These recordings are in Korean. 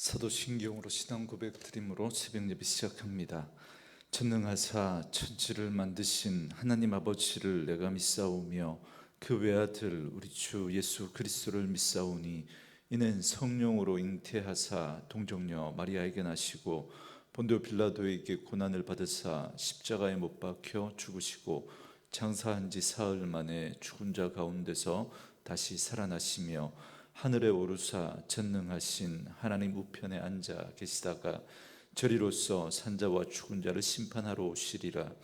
사도신경으로 신앙 고백 드림으로 새벽 예배 시작합니다. 전능하사 천지를 만드신 하나님 아버지를 내가 믿사오며 그 외아들 우리 주 예수 그리스도를 믿사오니 이는 성령으로 잉태하사 동정녀 마리아에게 나시고 본디오 빌라도에게 고난을 받으사 십자가에 못 박혀 죽으시고 장사한 지 사흘 만에 죽은 자 가운데서 다시 살아나시며 하늘에 오르사 전능하신 하나님 우편에 앉아 계시다가 저리로서 산자와 죽은 자를 심판하러 오시리라.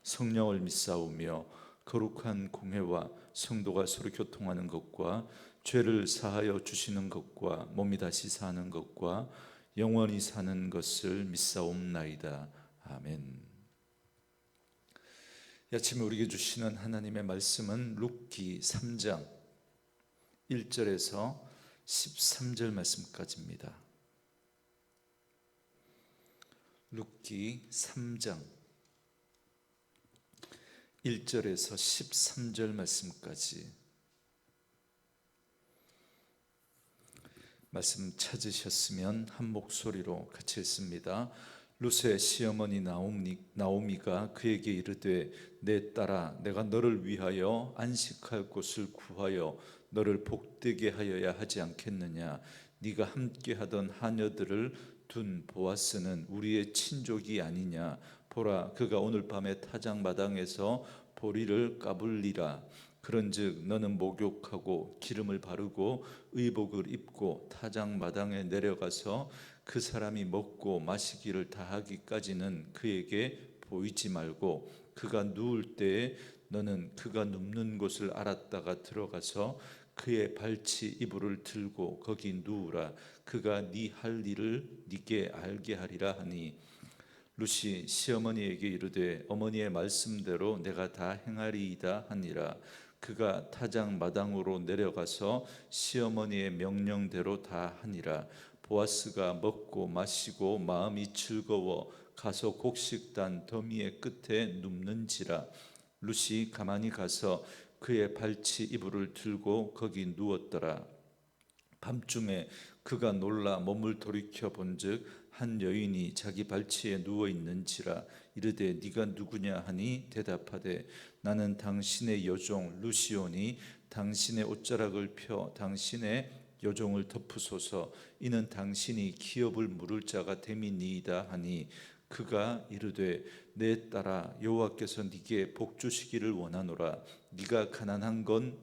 성령을 믿사오며 거룩한 공회와 성도가 서로 교통하는 것과 죄를 사하여 주시는 것과 몸이 다시 사는 것과 영원히 사는 것을 믿사옵나이다. 아멘. 이 아침에 우리에게 주시는 하나님의 말씀은 룻기 3장 1절에서 13절 말씀까지입니다. 룻기 3장 1절에서 13절 말씀까지 말씀 찾으셨으면 한 목소리로 같이 읽습니다. 룻의 시어머니 나오미가 그에게 이르되 내 딸아 내가 너를 위하여 안식할 곳을 구하여 너를 복되게 하여야 하지 않겠느냐. 네가 함께하던 하녀들을 둔 보아스는 우리의 친족이 아니냐. 보라 그가 오늘 밤에 타작마당에서 보리를 까불리라. 그런즉 너는 목욕하고 기름을 바르고 의복을 입고 타작마당에 내려가서 그 사람이 먹고 마시기를 다하기까지는 그에게 보이지 말고 그가 누울 때에 너는 그가 눕는 곳을 알았다가 들어가서 그의 발치 이불을 들고 거기 누우라. 그가 네 할 일을 네게 알게 하리라 하니 룻이 시어머니에게 이르되 어머니의 말씀대로 내가 다 행하리이다 하니라. 그가 타작마당으로 내려가서 시어머니의 명령대로 다 하니라. 보아스가 먹고 마시고 마음이 즐거워 가서 곡식단 더미의 끝에 눕는지라. 룻이 가만히 가서 그의 발치 이불을 들고 거기 누웠더라. 밤중에 그가 놀라 몸을 돌이켜 본즉 한 여인이 자기 발치에 누워 있는지라. 이르되 네가 누구냐 하니 대답하되 나는 당신의 여종 루시오니 당신의 옷자락을 펴 당신의 여종을 덮으소서. 이는 당신이 기업을 물을 자가 됨이니이다 하니 그가 이르되 내 딸아 여호와께서 네게 복 주시기를 원하노라. 네가 가난하건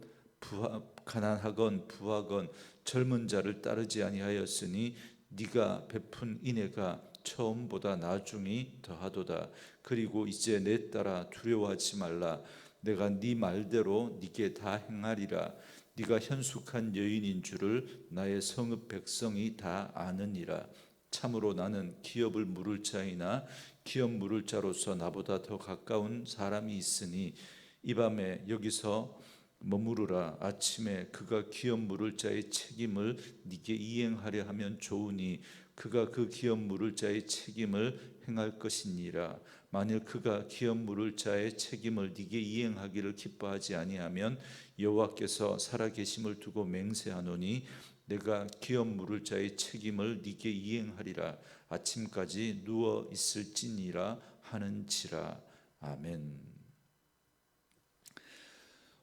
부하건 젊은 자를 따르지 아니하였으니 네가 베푼 인애가 처음보다 나중이 더하도다. 그리고 이제 내 딸아 두려워하지 말라. 내가 네 말대로 네게 다 행하리라. 네가 현숙한 여인인 줄을 나의 성읍 백성이 다 아느니라. 참으로 나는 기업을 물을 자이나 기업 물을 자로서 나보다 더 가까운 사람이 있으니 이 밤에 여기서 머무르라. 아침에 그가 기업 물을 자의 책임을 네게 이행하려 하면 좋으니 그가 그 기업 물을 자의 책임을 행할 것이니라. 만일 그가 기업 물을 자의 책임을 네게 이행하기를 기뻐하지 아니하면 여호와께서 살아계심을 두고 맹세하노니 내가 기업 물을 자의 책임을 네게 이행하리라. 아침까지 누워 있을지니라 하는지라. 아멘.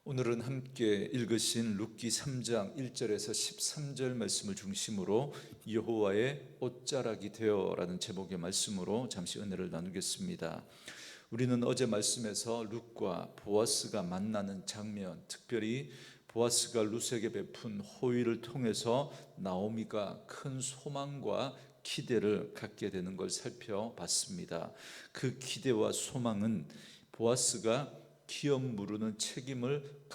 오늘은 함께 읽으신 룻기 3장 1절에서 13절 말씀을 중심으로 여호와의 옷자락이 되어라는 제목의 말씀으로 잠시 은혜를 나누겠습니다. 우리는 어제 말씀에서 룻과 보아스가 만나는 장면, 특별히 보아스가 룻에게 베푼 호의를 통해서 나오미가 큰 소망과 기대를 갖게 되는 걸 살펴봤습니다. 그 기대와 소망은 보아스가 기업 무르는 책임을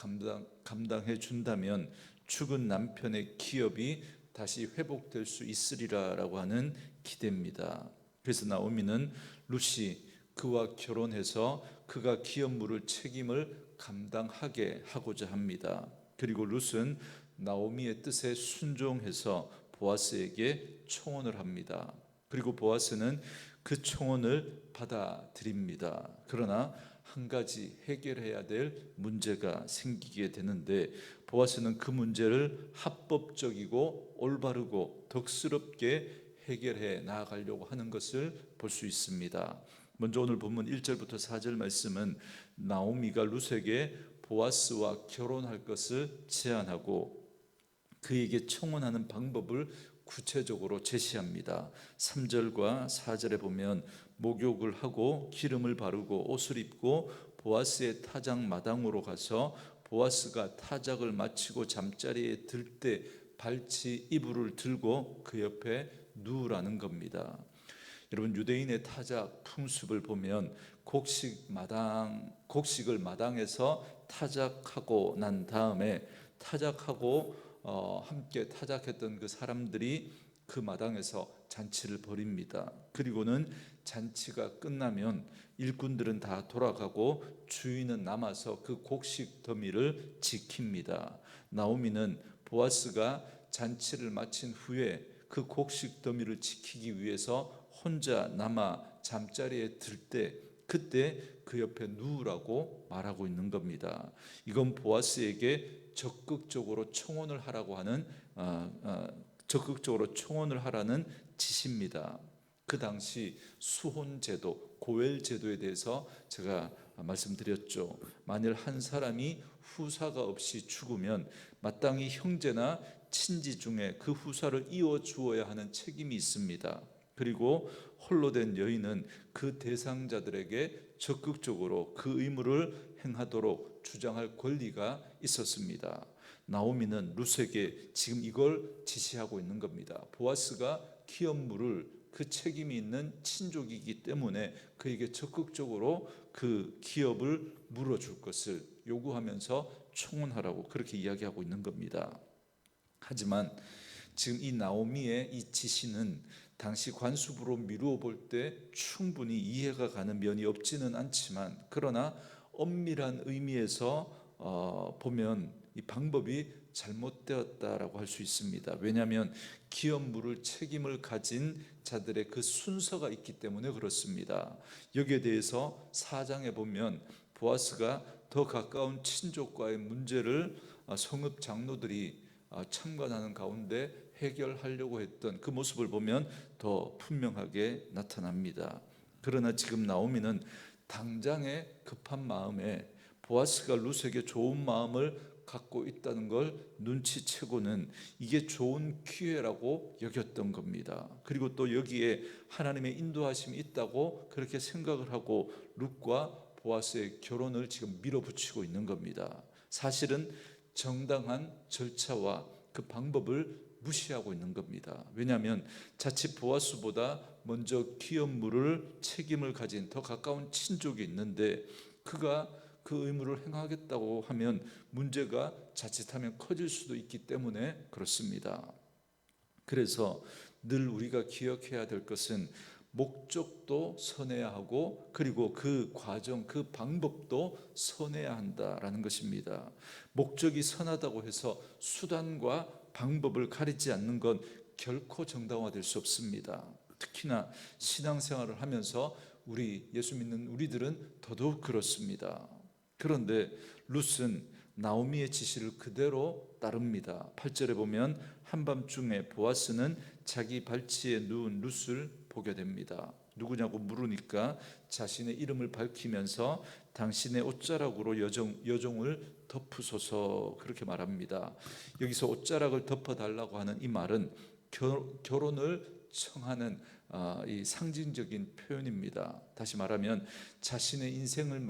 감당해 준다면 죽은 남편의 기업이 다시 회복될 수 있으리라라고 하는 기대입니다. 그래서 나오미는 룻이 그와 결혼해서 그가 기업 물을 책임을 감당하게 하고자 합니다. 그리고 룻은 나오미의 뜻에 순종해서 보아스에게 청혼을 합니다. 그리고 보아스는 그 청혼을 받아들입니다. 그러나 한 가지 해결해야 될 문제가 생기게 되는데 보아스는 그 문제를 합법적이고 올바르고 덕스럽게 해결해 나아가려고 하는 것을 볼 수 있습니다. 먼저 오늘 본문 1절부터 4절 말씀은 나오미가 룻에게 보아스와 결혼할 것을 제안하고 그에게 청혼하는 방법을 구체적으로 제시합니다. 3절과 4절에 보면 목욕을 하고 기름을 바르고 옷을 입고 보아스의 타작 마당으로 가서 보아스가 타작을 마치고 잠자리에 들 때 발치 이불을 들고 그 옆에 누우라는 겁니다. 여러분, 유대인의 타작 풍습을 보면 곡식을 마당에서 타작하고 난 다음에 타작하고 함께 타작했던 그 사람들이 그 마당에서 잔치를 벌입니다. 그리고는 잔치가 끝나면 일꾼들은 다 돌아가고 주인은 남아서 그 곡식 더미를 지킵니다. 나오미는 보아스가 잔치를 마친 후에 그 곡식 더미를 지키기 위해서 혼자 남아 잠자리에 들 때 그때 그 옆에 누우라고 말하고 있는 겁니다. 이건 보아스에게 적극적으로 청혼을 하라는 지시입니다. 그 당시 수혼제도, 고엘제도에 대해서 제가 말씀드렸죠. 만일 한 사람이 후사가 없이 죽으면 마땅히 형제나 친지 중에 그 후사를 이어 주어야 하는 책임이 있습니다. 그리고 홀로 된 여인은 그 대상자들에게 적극적으로 그 의무를 행하도록 주장할 권리가 있었습니다. 나오미는 룻에게 지금 이걸 지시하고 있는 겁니다. 보아스가 기업 물을 그 책임이 있는 친족이기 때문에 그에게 적극적으로 그 기업을 물어줄 것을 요구하면서 청혼하라고 그렇게 이야기하고 있는 겁니다. 하지만 지금 이 나오미의 이 지시는 당시 관습으로 미루어 볼 때 충분히 이해가 가는 면이 없지는 않지만, 그러나 엄밀한 의미에서 보면 이 방법이 잘못되었다라고 할 수 있습니다. 왜냐하면 기업 물을 책임을 가진 자들의 그 순서가 있기 때문에 그렇습니다. 여기에 대해서 4장에 보면 보아스가 더 가까운 친족과의 문제를 성읍 장로들이 참관하는 가운데 해결하려고 했던 그 모습을 보면 더 분명하게 나타납니다. 그러나 지금 나오미는 당장의 급한 마음에 보아스가 룻에게 좋은 마음을 갖고 있다는 걸 눈치채고는 이게 좋은 기회라고 여겼던 겁니다. 그리고 또 여기에 하나님의 인도하심이 있다고 그렇게 생각을 하고 룻과 보아스의 결혼을 지금 밀어붙이고 있는 겁니다. 사실은 정당한 절차와 그 방법을 무시하고 있는 겁니다. 왜냐하면 자칫 보아스보다 먼저 기업 물을 책임을 가진 더 가까운 친족이 있는데 그가 그 의무를 행하겠다고 하면 문제가 자칫하면 커질 수도 있기 때문에 그렇습니다. 그래서 늘 우리가 기억해야 될 것은 목적도 선해야 하고 그리고 그 과정, 그 방법도 선해야 한다라는 것입니다. 목적이 선하다고 해서 수단과 방법을 가리지 않는 건 결코 정당화될 수 없습니다. 특히나 신앙생활을 하면서 우리 예수 믿는 우리들은 더더욱 그렇습니다. 그런데 룻은 나오미의 지시를 그대로 따릅니다. 8절에 보면 한밤중에 보아스는 자기 발치에 누운 룻을 보게 됩니다. 누구냐고 물으니까 자신의 이름을 밝히면서 당신의 옷자락으로 여종을 덮으소서 그렇게 말합니다. 여기서 옷자락을 덮어달라고 하는 이 말은 결혼을 청하는 이 상징적인 표현입니다. 다시 말하면 자신의 인생을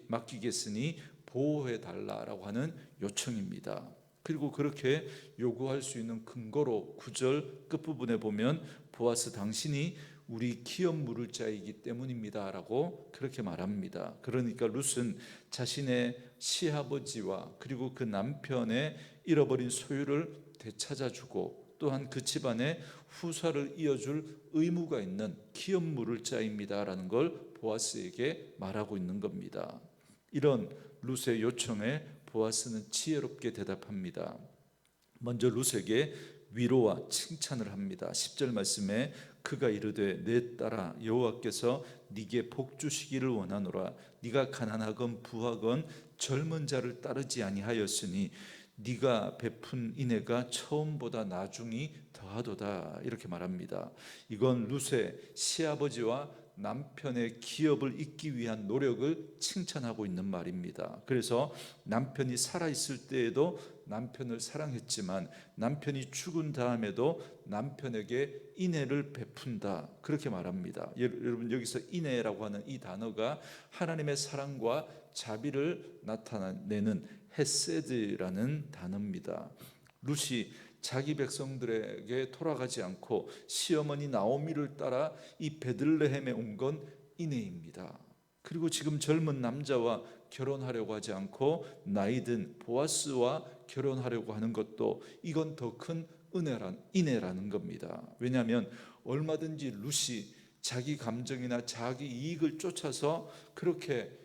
맡기겠으니 보호해 달라라고 하는 요청입니다. 그리고 그렇게 요구할 수 있는 근거로 9절 끝부분에 보면 보아스 당신이 우리 기업 물을 자이기 때문입니다 라고 그렇게 말합니다. 그러니까 룻은 자신의 시아버지와 그리고 그 남편의 잃어버린 소유를 되찾아주고 또한 그 집안의 후사를 이어줄 의무가 있는 기업 물을 자입니다 라는 걸 보아스에게 말하고 있는 겁니다. 이런 룻의 요청에 보아스는 지혜롭게 대답합니다. 먼저 룻에게 위로와 칭찬을 합니다. 10절 말씀에 그가 이르되 내 딸아 여호와께서 네게 복 주시기를 원하노라. 네가 가난하건 부하건 젊은 자를 따르지 아니하였으니 네가 베푼 인애가 처음보다 나중이 더하도다 이렇게 말합니다. 이건 룻의 시아버지와 남편의 기업을 잇기 위한 노력을 칭찬하고 있는 말입니다. 그래서 남편이 살아있을 때에도 남편을 사랑했지만 남편이 죽은 다음에도 남편에게 인애를 베푼다 그렇게 말합니다. 여러분 여기서 인애라고 하는 이 단어가 하나님의 사랑과 자비를 나타내는 헤세드라는 단어입니다. 룻이 자기 백성들에게 돌아가지 않고 시어머니 나오미를 따라 이 베들레헴에 온 건 인애입니다. 그리고 지금 젊은 남자와 결혼하려고 하지 않고 나이든 보아스와 결혼하려고 하는 것도 이건 더 큰 인애라는 겁니다. 왜냐하면 얼마든지 룻이 자기 감정이나 자기 이익을 쫓아서 그렇게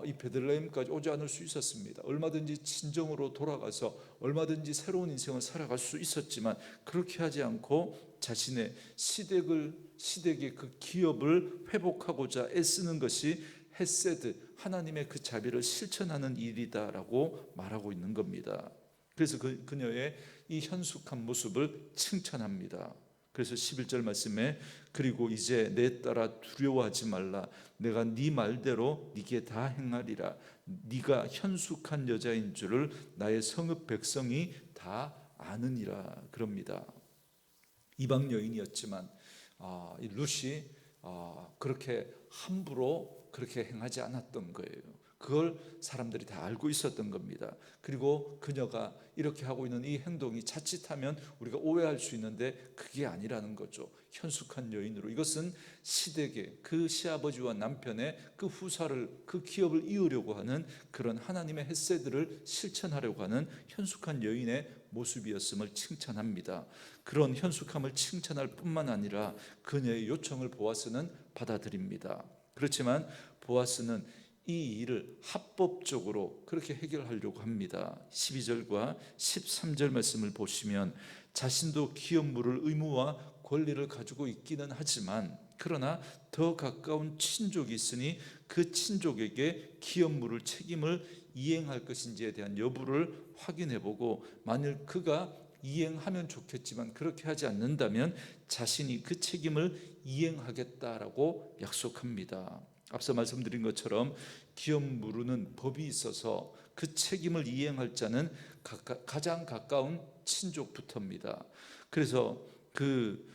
이 베들레헴까지 오지 않을 수 있었습니다. 얼마든지 친정으로 돌아가서 얼마든지 새로운 인생을 살아갈 수 있었지만 그렇게 하지 않고 자신의 시댁의 그 기업을 회복하고자 애쓰는 것이 헤세드, 하나님의 그 자비를 실천하는 일이다라고 말하고 있는 겁니다. 그래서 그녀의 이 현숙한 모습을 칭찬합니다. 그래서 11절 말씀에 그리고 이제 내 딸아 두려워하지 말라. 내가 네 말대로 네게 다 행하리라. 네가 현숙한 여자인 줄을 나의 성읍 백성이 다 아느니라 그럽니다. 이방 여인이었지만 이 룻이 그렇게 함부로 그렇게 행하지 않았던 거예요. 그걸 사람들이 다 알고 있었던 겁니다. 그리고 그녀가 이렇게 하고 있는 이 행동이 자칫하면 우리가 오해할 수 있는데 그게 아니라는 거죠. 현숙한 여인으로, 이것은 시댁의 그 시아버지와 남편의 그 후사를, 그 기업을 이으려고 하는 그런 하나님의 헤세드를 실천하려고 하는 현숙한 여인의 모습이었음을 칭찬합니다. 그런 현숙함을 칭찬할 뿐만 아니라 그녀의 요청을 보아스는 받아들입니다. 그렇지만 보아스는 이 일을 합법적으로 그렇게 해결하려고 합니다. 12절과 13절 말씀을 보시면 자신도 기업 물을 의무와 권리를 가지고 있기는 하지만 그러나 더 가까운 친족이 있으니 그 친족에게 기업 물을 책임을 이행할 것인지에 대한 여부를 확인해보고 만일 그가 이행하면 좋겠지만 그렇게 하지 않는다면 자신이 그 책임을 이행하겠다라고 약속합니다. 앞서 말씀드린 것처럼 기업 물으는 법이 있어서 그 책임을 이행할 자는 가장 가까운 친족부터입니다. 그래서 그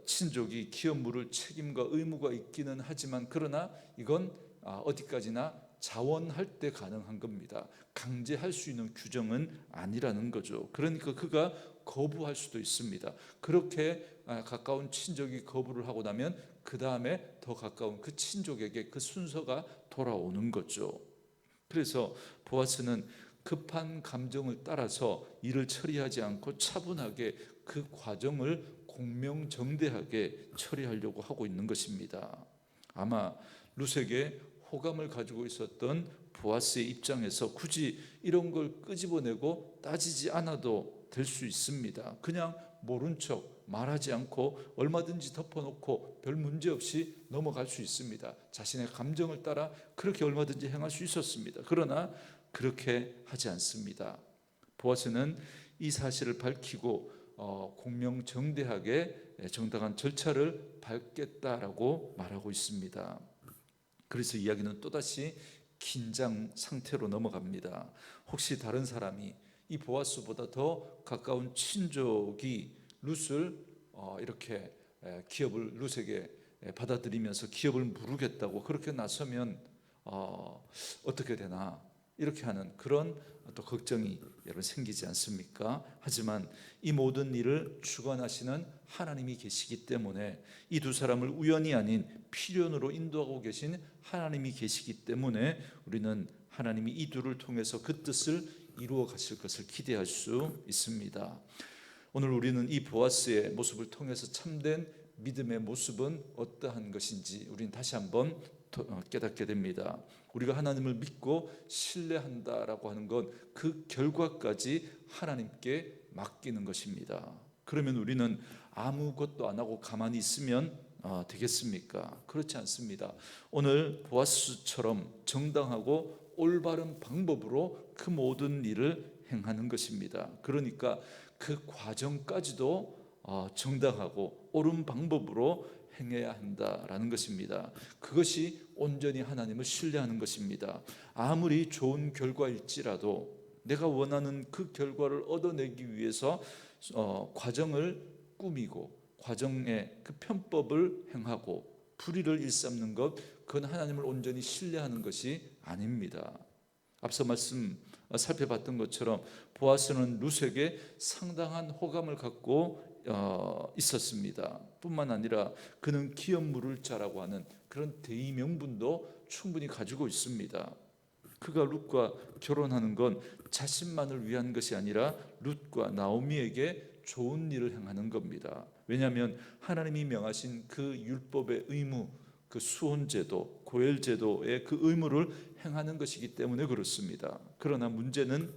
친족이 기업 물을 책임과 의무가 있기는 하지만 그러나 이건 어디까지나 자원할 때 가능한 겁니다. 강제할 수 있는 규정은 아니라는 거죠. 그러니까 그가 거부할 수도 있습니다. 그렇게 가까운 친족이 거부를 하고 나면 그 다음에 더 가까운 그 친족에게 그 순서가 돌아오는 거죠. 그래서 보아스는 급한 감정을 따라서 일을 처리하지 않고 차분하게 그 과정을 공명정대하게 처리하려고 하고 있는 것입니다. 아마 룻에게 호감을 가지고 있었던 보아스의 입장에서 굳이 이런 걸 끄집어내고 따지지 않아도 될 수 있습니다. 그냥 모른 척 말하지 않고 얼마든지 덮어놓고 별 문제 없이 넘어갈 수 있습니다. 자신의 감정을 따라 그렇게 얼마든지 행할 수 있었습니다. 그러나 그렇게 하지 않습니다. 보아스는 이 사실을 밝히고 공명정대하게 정당한 절차를 밟겠다라고 말하고 있습니다. 그래서 이야기는 또다시 긴장 상태로 넘어갑니다. 혹시 다른 사람이 이 보아스보다 더 가까운 친족이 룻을 이렇게 기업을 룻에게 받아들이면서 기업을 물으겠다고 그렇게 나서면 어떻게 되나 이렇게 하는 그런 또 걱정이 여러분 생기지 않습니까? 하지만 이 모든 일을 주관하시는 하나님이 계시기 때문에 이 두 사람을 우연이 아닌 필연으로 인도하고 계신 하나님이 계시기 때문에 우리는 하나님이 이 둘을 통해서 그 뜻을 이루어 가실 것을 기대할 수 있습니다. 오늘 우리는 이 보아스의 모습을 통해서 참된 믿음의 모습은 어떠한 것인지 우리는 다시 한번 깨닫게 됩니다. 우리가 하나님을 믿고 신뢰한다라고 하는 건 그 결과까지 하나님께 맡기는 것입니다. 그러면 우리는 아무것도 안 하고 가만히 있으면 되겠습니까? 그렇지 않습니다. 오늘 보아스처럼 정당하고 올바른 방법으로 그 모든 일을 행하는 것입니다. 그러니까 그 과정까지도 정당하고 옳은 방법으로 행해야 한다라는 것입니다. 그것이 온전히 하나님을 신뢰하는 것입니다. 아무리 좋은 결과일지라도 내가 원하는 그 결과를 얻어내기 위해서 과정을 꾸미고 과정의 그 편법을 행하고 불의를 일삼는 것, 그건 하나님을 온전히 신뢰하는 것이 아닙니다. 앞서 살펴봤던 것처럼 보아스는 룻에게 상당한 호감을 갖고 있었습니다. 뿐만 아니라 그는 기업 물을 자라고 하는 그런 대의 명분도 충분히 가지고 있습니다. 그가 룻과 결혼하는 건 자신만을 위한 것이 아니라 룻과 나오미에게 좋은 일을 행하는 겁니다. 왜냐하면 하나님이 명하신 그 율법의 의무, 그 수혼제도, 고엘제도의 그 의무를 행하는 것이기 때문에 그렇습니다. 그러나 문제는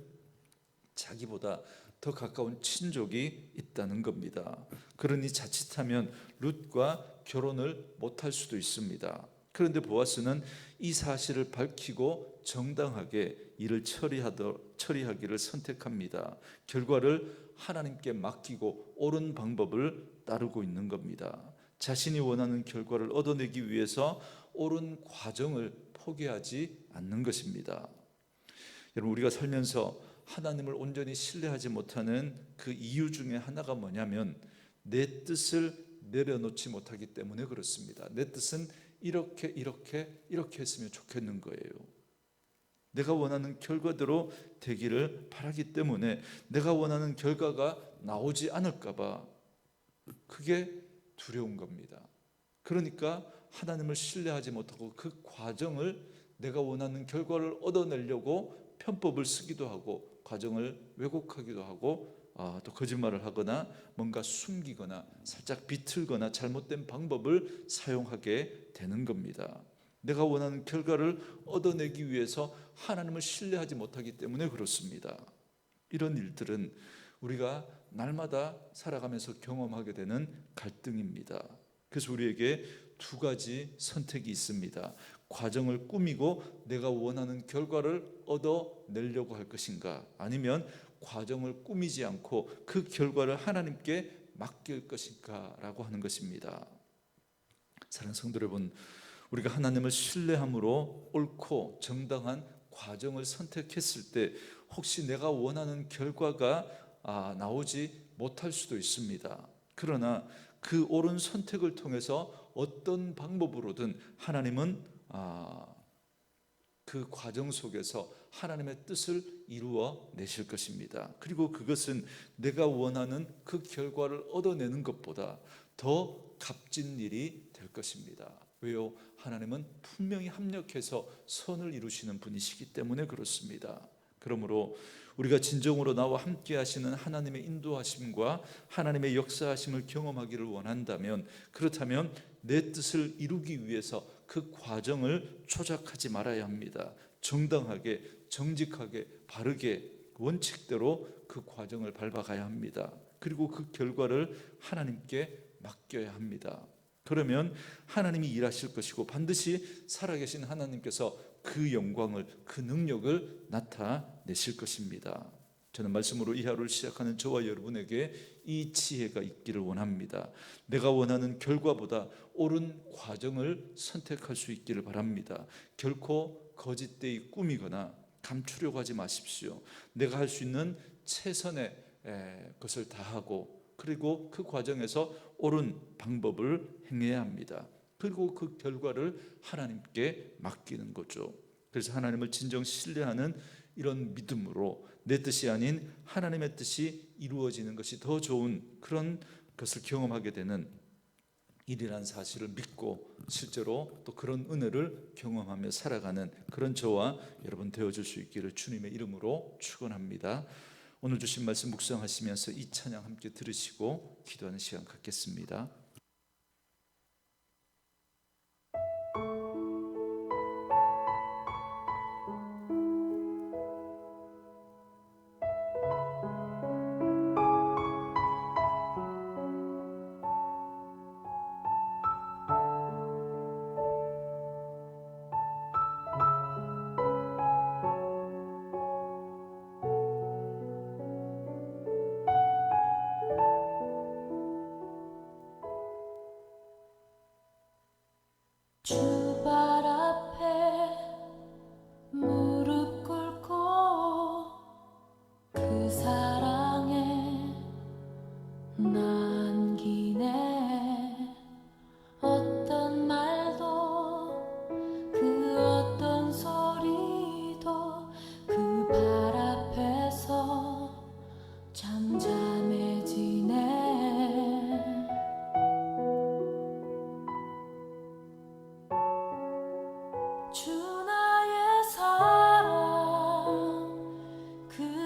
자기보다 더 가까운 친족이 있다는 겁니다. 그러니 자칫하면 룻과 결혼을 못할 수도 있습니다. 그런데 보아스는 이 사실을 밝히고 정당하게 일을 처리하기를 선택합니다. 결과를 하나님께 맡기고 옳은 방법을 따르고 있는 겁니다. 자신이 원하는 결과를 얻어내기 위해서 옳은 과정을 포기하지 않는 것입니다. 여러분, 우리가 살면서 하나님을 온전히 신뢰하지 못하는 그 이유 중에 하나가 뭐냐면 내 뜻을 내려놓지 못하기 때문에 그렇습니다. 내 뜻은 이렇게 했으면 좋겠는 거예요. 내가 원하는 결과대로 되기를 바라기 때문에 내가 원하는 결과가 나오지 않을까 봐 그게 두려운 겁니다. 그러니까 하나님을 신뢰하지 못하고 그 과정을 내가 원하는 결과를 얻어내려고 편법을 쓰기도 하고 과정을 왜곡하기도 하고 또 거짓말을 하거나 뭔가 숨기거나 살짝 비틀거나 잘못된 방법을 사용하게 되는 겁니다. 내가 원하는 결과를 얻어내기 위해서 하나님을 신뢰하지 못하기 때문에 그렇습니다. 이런 일들은 우리가 날마다 살아가면서 경험하게 되는 갈등입니다. 그래서 우리에게 두 가지 선택이 있습니다. 과정을 꾸미고 내가 원하는 결과를 얻어내려고 할 것인가, 아니면 과정을 꾸미지 않고 그 결과를 하나님께 맡길 것인가 라고 하는 것입니다. 사랑하는 성도 여러분, 우리가 하나님을 신뢰함으로 옳고 정당한 과정을 선택했을 때 혹시 내가 원하는 결과가 나오지 못할 수도 있습니다. 그러나 그 옳은 선택을 통해서 어떤 방법으로든 하나님은 그 과정 속에서 하나님의 뜻을 이루어 내실 것입니다. 그리고 그것은 내가 원하는 그 결과를 얻어내는 것보다 더 값진 일이 될 것입니다. 왜요? 하나님은 분명히 합력해서 선을 이루시는 분이시기 때문에 그렇습니다. 그러므로 우리가 진정으로 나와 함께 하시는 하나님의 인도하심과 하나님의 역사하심을 경험하기를 원한다면, 그렇다면 내 뜻을 이루기 위해서 그 과정을 조작하지 말아야 합니다. 정당하게, 정직하게, 바르게, 원칙대로 그 과정을 밟아가야 합니다. 그리고 그 결과를 하나님께 맡겨야 합니다. 그러면 하나님이 일하실 것이고 반드시 살아계신 하나님께서 그 영광을, 그 능력을 나타내실 것입니다. 저는 말씀으로 이 하루를 시작하는 저와 여러분에게 이 지혜가 있기를 원합니다. 내가 원하는 결과보다 옳은 과정을 선택할 수 있기를 바랍니다. 결코 거짓되이 꾸미거나 감추려고 하지 마십시오. 내가 할 수 있는 최선의 것을 다하고, 그리고 그 과정에서 옳은 방법을 행해야 합니다. 그리고 그 결과를 하나님께 맡기는 거죠. 그래서 하나님을 진정 신뢰하는 이런 믿음으로 내 뜻이 아닌 하나님의 뜻이 이루어지는 것이 더 좋은 그런 것을 경험하게 되는 일이라는 사실을 믿고 실제로 또 그런 은혜를 경험하며 살아가는 그런 저와 여러분 되어줄 수 있기를 주님의 이름으로 축원합니다. 오늘 주신 말씀 묵상하시면서 이 찬양 함께 들으시고 기도하는 시간 갖겠습니다.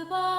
그 바